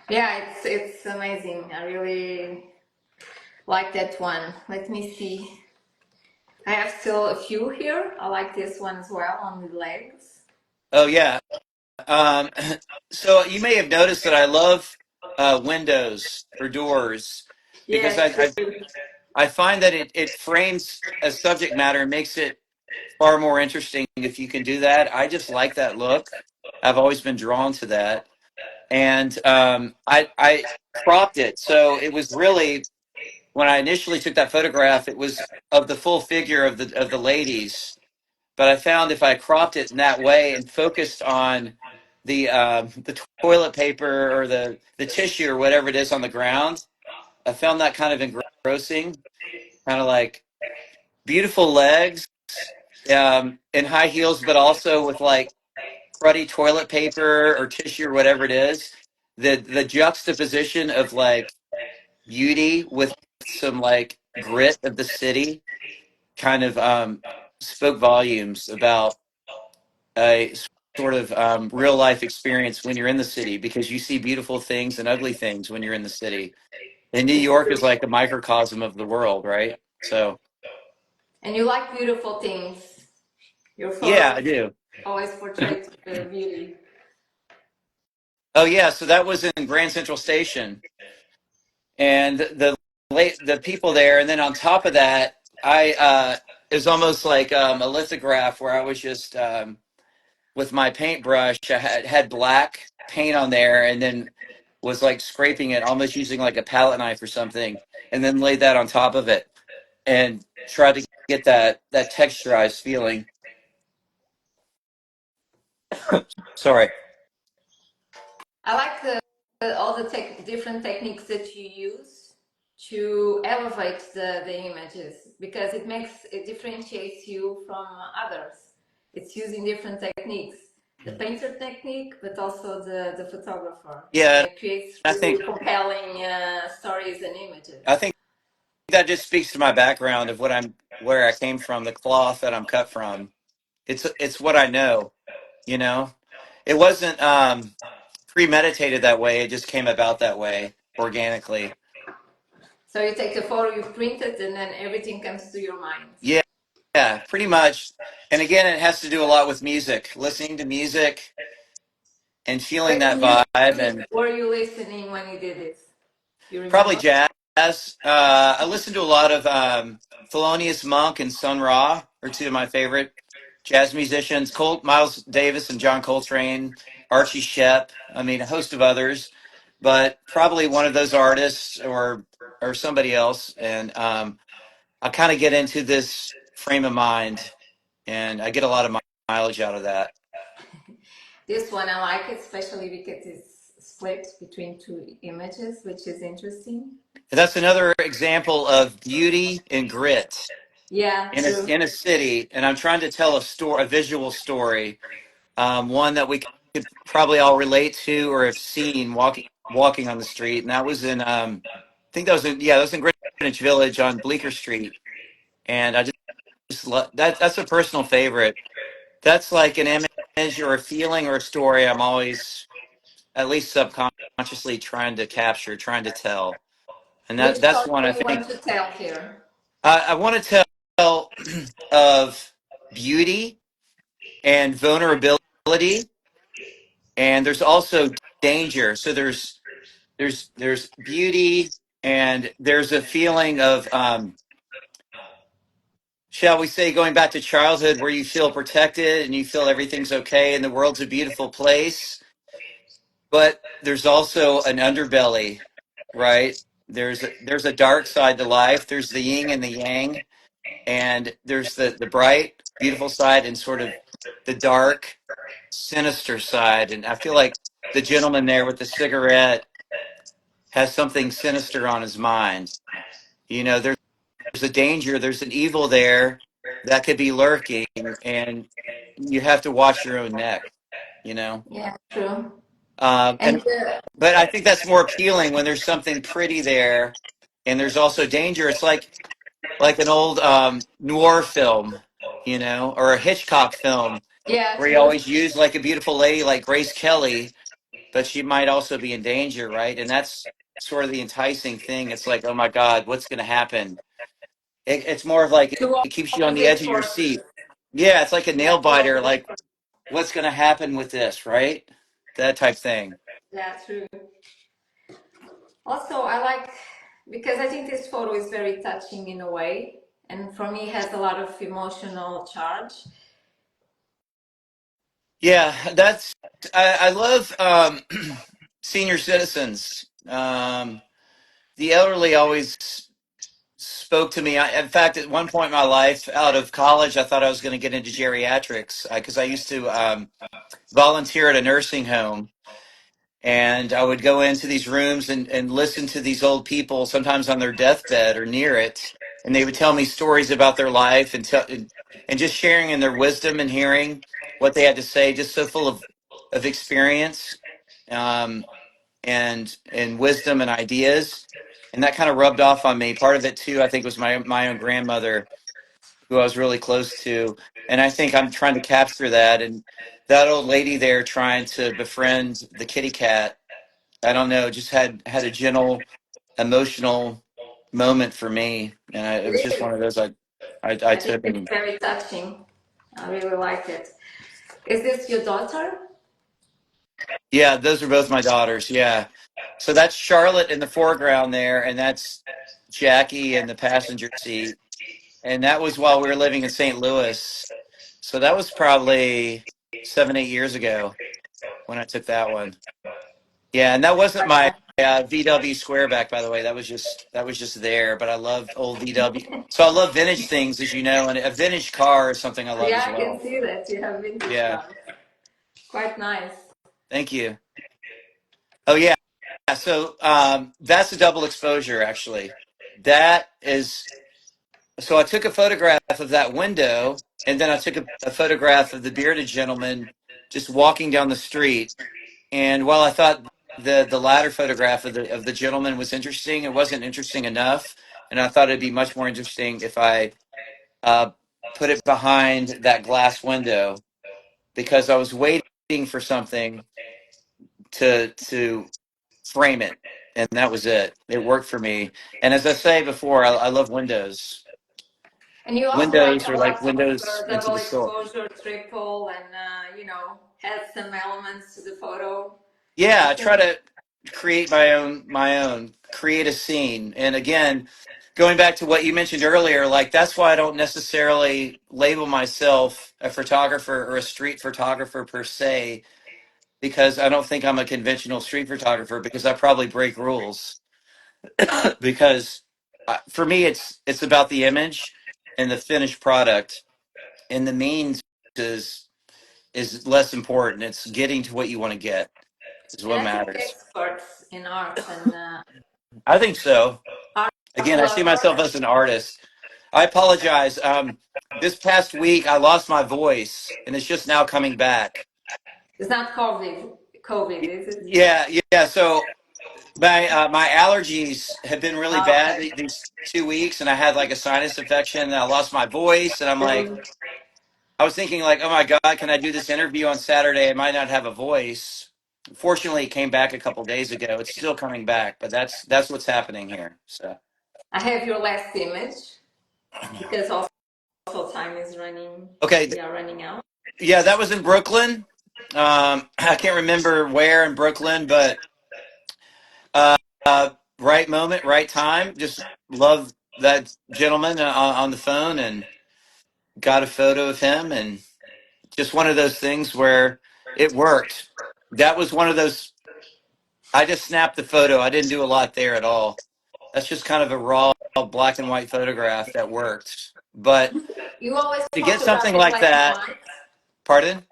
Yeah, it's amazing. I really like that one. Let me see. I have still a few here. I like this one as well on the legs. Oh yeah. Um, so you may have noticed that I love windows or doors because Yeah, true. I find that it frames a subject matter and makes it far more interesting if you can do that. I just like that look. I've always been drawn to that, and I cropped it, so it was really when I initially took that photograph, it was of the full figure of the ladies. But I found if I cropped it in that way and focused on the toilet paper or the tissue or whatever it is on the ground, I found that kind of engrossing, kind of like beautiful legs in high heels, but also with like cruddy toilet paper or tissue or whatever it is. The juxtaposition of like beauty with some like grit of the city kind of spoke volumes about a sort of real life experience when you're in the city because you see beautiful things and ugly things when you're in the city. And New It's York true. is like a microcosm of the world, right? So And you like beautiful things. Your yeah, photos I do. always portray the beauty. Oh yeah, so that was in Grand Central Station, and the people there, and then on top of that, I it was almost like a lithograph where I was just with my paintbrush. I had black paint on there, and then was like scraping it, almost using like a palette knife or something, and then laid that on top of it, and tried to get that texturized feeling. Sorry. I like all the different techniques that you use to elevate the images because it differentiates you from others. It's using different techniques, the painter technique, but also the photographer, and Yeah, it creates I really think compelling stories and images. I think that just speaks to my background of where I came from, the cloth that I'm cut from. It's what I know, you know. It wasn't premeditated that way. It just came about that way organically. So you take the photo, you print it, and then everything comes to your mind. Yeah, yeah, pretty much. And again, it has to do a lot with music, listening to music and feeling What that music vibe, and were you listening when you did this? You probably remember? jazz. I listened to a lot of Thelonious Monk and Sun Ra are two of my favorite jazz musicians. Miles Davis and John Coltrane, Archie Shepp. I mean, a host of others, but probably one of those artists or somebody else. And I kind of get into this frame of mind, and I get a lot of mileage out of that. This one I like it, especially because it's split between two images, which is interesting. And that's another example of beauty and grit Yeah, true. in a city, and I'm trying to tell a visual story, one that we could probably all relate to or have seen walking on the street, and that was in I think that was in Greenwich Village on Bleecker Street, and I just love that. That's a personal favorite. That's like an image or a feeling or a story I'm always at least subconsciously trying to capture, trying to tell, and Which that's story one do I you think want to tell here? I want to tell of beauty and vulnerability, and there's also danger. So there's beauty, and there's a feeling of shall we say, going back to childhood where you feel protected and you feel everything's okay and the world's a beautiful place, but there's also an underbelly, right? There's a dark side to life. There's the yin and the yang, and there's the bright beautiful side and sort of the dark sinister side. And I feel like the gentleman there with the cigarette has something sinister on his mind. You know, there's a danger, there's an evil there that could be lurking, and you have to watch your own neck, you know. Yeah, true. And And but I think that's more appealing when there's something pretty there and there's also danger. It's like an old noir film, you know, or a Hitchcock film yeah, where you true. always use like a beautiful lady like Grace Kelly, but she might also be in danger, right? And that's sort of the enticing thing. It's like, oh my God, what's going to happen? It's more of like To it keeps you on the opposite edge of your forces. seat. Yeah, it's like a Yeah, nail to biter. opposite Like, forces. what's going to happen with this, right? That type thing. Yeah, true. Also, I like because I think this photo is very touching in a way, and for me, it has a lot of emotional charge. Yeah, that's I love senior citizens. The elderly always spoke to me. In fact, at one point in my life, out of college, I thought I was going to get into geriatrics because I used to volunteer at a nursing home, and I would go into these rooms and listen to these old people, sometimes on their deathbed or near it, and they would tell me stories about their life and just sharing in their wisdom and hearing what they had to say, just so full of experience, um, and wisdom and ideas, and that kind of rubbed off on me. Part of it too, I think, was my own grandmother, who I was really close to, and I think I'm trying to capture that. And that old lady there trying to befriend the kitty cat, I don't know, just had a gentle, emotional moment for me, and it was It just is. one of those I I think took it's and very touching. I really like it. Is this your daughter? yeah, those are both my daughters. Yeah, so that's Charlotte in the foreground there, and that's Jackie in the passenger seat, and that was while we were living in St. Louis. So that was probably 7, 8 years ago when I took that one. Yeah, and that wasn't my VW Squareback, by the way. That was just there. But I love old VW. So I love vintage things, as you know, and a vintage car is something I love as Yeah, I can well. see that you have vintage Yeah, cars. Quite nice. thank you. Oh yeah, so that's a double exposure, actually. That is. So I took a photograph of that window, and then I took a photograph of the bearded gentleman just walking down the street. And while I thought the latter photograph of the gentleman was interesting, it wasn't interesting enough, and I thought it'd be much more interesting if I uh, put it behind that glass window because I was waiting for something to frame it, and that was it. It worked for me. And as I say before, I love windows. And you also like Windows a are like lot of windows into double the soul. exposure, triple, and has some elements to the photo. Yeah, I I try think to create my own, create a scene. And again, going back to what you mentioned earlier, like that's why I don't necessarily label myself a photographer or a street photographer per se, because I don't think I'm a conventional street photographer because I probably break rules. Because for me, it's about the image and the finished product, and the means is less important. It's getting to what you want to get is and what I think matters. experts in art and I think so. art Again, I see myself lovers. as an artist. I apologize. This past week, I lost my voice, and it's just now coming back. It's not COVID, COVID, is it? Yeah, yeah. So my allergies have been really Ah, bad okay. these 2 weeks, and I had like a sinus infection, and I lost my voice, and I'm like, Um, I was thinking like, oh my God, can I do this interview on Saturday? I might not have a voice. Fortunately, it came back a couple days ago. It's still coming back, but that's what's happening here. So I have your last image because also time is running. okay, We are running out. yeah, that was in Brooklyn. I can't remember where in Brooklyn, but uh, right moment, right time. Just love that gentleman on the phone and got a photo of him, and just one of those things where it worked. That was one of those. I just snapped the photo. I didn't do a lot there at all. That's just kind of a raw black and white photograph that worked. But You always to get photograph something in like black and that, white. pardon?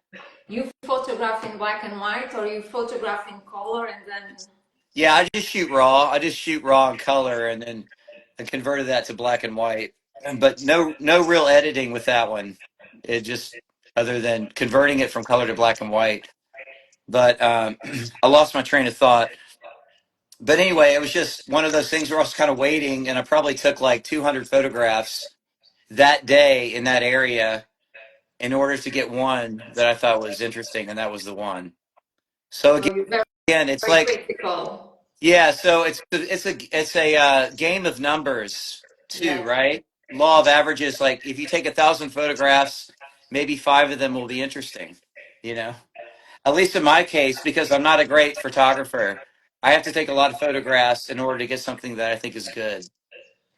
You photograph in black and white, or you photograph in color and then. Yeah, I just shoot raw. I just shoot raw in color, and then I converted that to black and white. But no real editing with that one. It just other than converting it from color to black and white. But I lost my train of thought. But anyway, it was just one of those things where I was kind of waiting, and I probably took like 200 photographs that day in that area in order to get one that I thought was interesting, and that was the one. So So you're very, again, it's very like critical. yeah, so it's a game of numbers too, Yes. right? law of averages. Like if you take 1,000 photographs, maybe 5 of them will be interesting. You know, at least in my case, because I'm not a great photographer, I have to take a lot of photographs in order to get something that I think is good,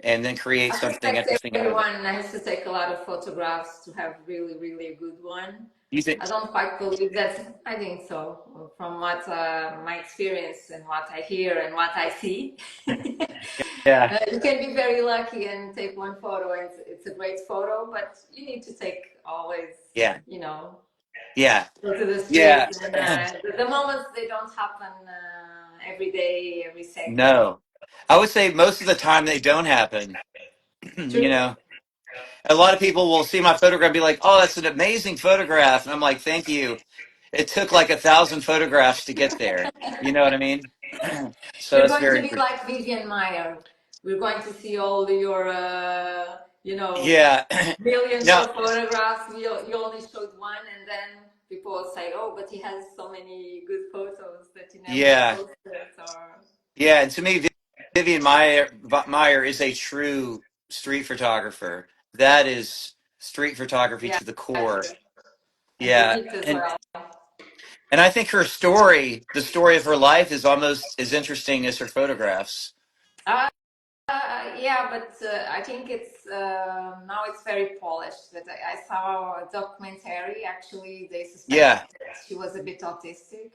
and then create I something suspect interesting out of it. everyone has to take a lot of photographs to have really, really a good one. You think? I don't quite believe that. I think so. From what my experience and what I hear and what I see, Yeah, you can be very lucky and take one photo and it's a great photo, but you need to take always, yeah, you know, yeah, go to the yeah. streets and the moments they don't happen every day, every second. No, I would say most of the time they don't happen. You True. know, a lot of people will see my photograph and be like, "Oh, that's an amazing photograph," and I'm like, "Thank you." It took like 1,000 photographs to get there. You know what I mean? So You're that's going to very be interesting. like Vivian Meyer. We're going to see all your, Yeah. millions Now, of photographs. You only showed one, and then people will say, "Oh, but he has so many good photos that he never yeah, posted." Or yeah. And to me, Vivian Meyer is a true street photographer. That is street photography yeah, to the that's core. true. And Yeah, unique as well. and I think her story, the story of her life, is almost as interesting as her photographs. Uh, yeah, but I think it's now it's very polished. But I saw a documentary. Actually, they Yeah, suspected that she was a bit autistic.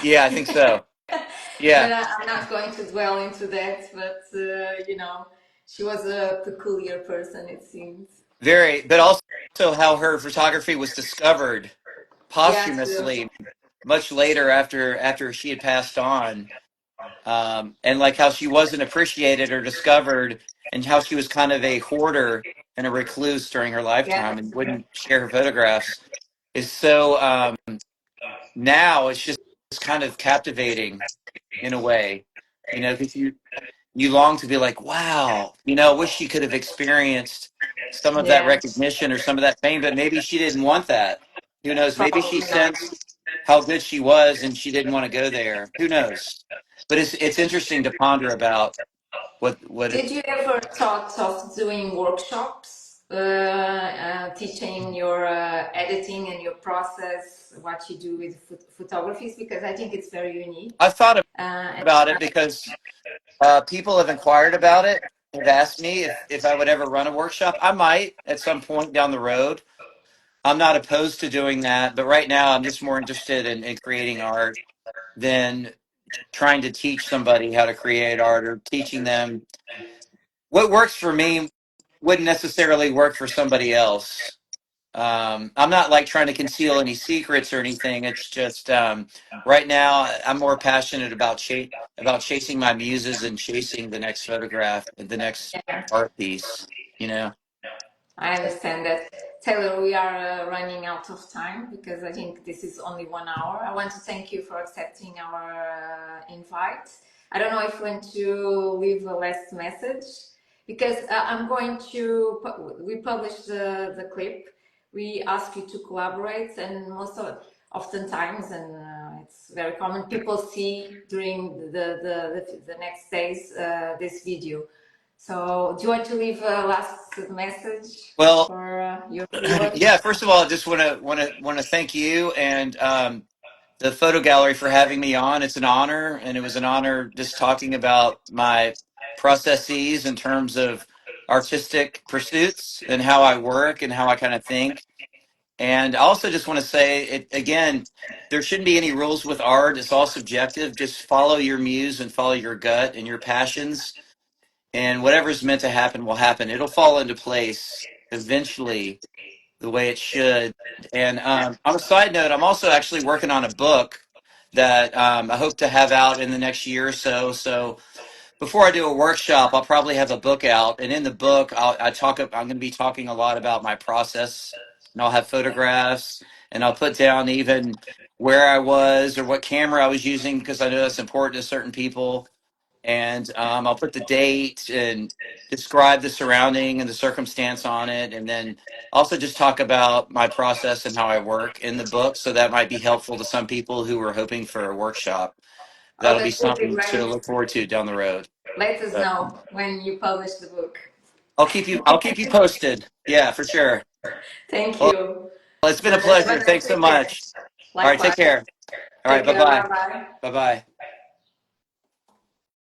yeah, I think so. But Yeah, I'm not going to dwell into that. But she was a peculiar person, it seems. very. But also how her photography was discovered Yeah, true. posthumously much later after she had passed on, and like how she wasn't appreciated or discovered, and how she was kind of a hoarder and a recluse during her Yeah, lifetime and that's true. wouldn't share her photographs is so. Now it's just kind of captivating in a way, because you long to be like, wow, wish she could have experienced some of that Yeah, recognition or some of that fame, but maybe she didn't want that. Who knows? Maybe she probably not. sensed how good she was and she didn't want to go there. Who knows? But it's interesting to ponder about what it, Did you ever thought of doing workshops, teaching your editing and your process, what you do with photographies? Because I think it's very unique. I've thought And about it because people have inquired about it, have asked me if I would ever run a workshop. I might at some point down the road. I'm not opposed to doing that, but right now I'm just more interested in creating art than trying to teach somebody how to create art or teaching them what works for me wouldn't necessarily work for somebody else. I'm not like trying to conceal any secrets or anything. It's just right now I'm more passionate about about chasing my muses and chasing the next photograph, the next yeah, art piece. You know. I understand that. Taylor, we are running out of time because I think this is only 1 hour. I want to thank you for accepting our invite. I don't know if you want to leave a last message because I'm going to, we published the clip. We ask you to collaborate, and oftentimes, and it's very common, people see during the next days this video. So, do you want to leave a last message Well, for your viewers? yeah. First of all, I just want to thank you and the photo gallery for having me on. It's an honor, and it was an honor just talking about my processes in terms of artistic pursuits and how I work and how I kind of think. And I also just want to say it again. There shouldn't be any rules with art. It's all subjective. Just follow your muse and follow your gut and your passions, and whatever's meant to happen will happen. It'll fall into place eventually the way it should. And on a side note, I'm also actually working on a book that I hope to have out in the next year or so. So before I do a workshop, I'll probably have a book out, and in the book, I'm going to be talking a lot about my process, and I'll have photographs, and I'll put down even where I was or what camera I was using because I know that's important to certain people, and I'll put the date and describe the surrounding and the circumstance on it, and then also just talk about my process and how I work in the book. So that might be helpful to some people who are hoping for a workshop. Oh, That'll be that would be something to great. look forward to down the road. Let us So, know when you publish the book. I'll keep you posted. Yeah, for sure. Thank Well, you. it's been a Have pleasure. a Thanks so nice weekend. much. All right, take Likewise. care. All right, Take bye care. bye. Bye bye. Bye bye.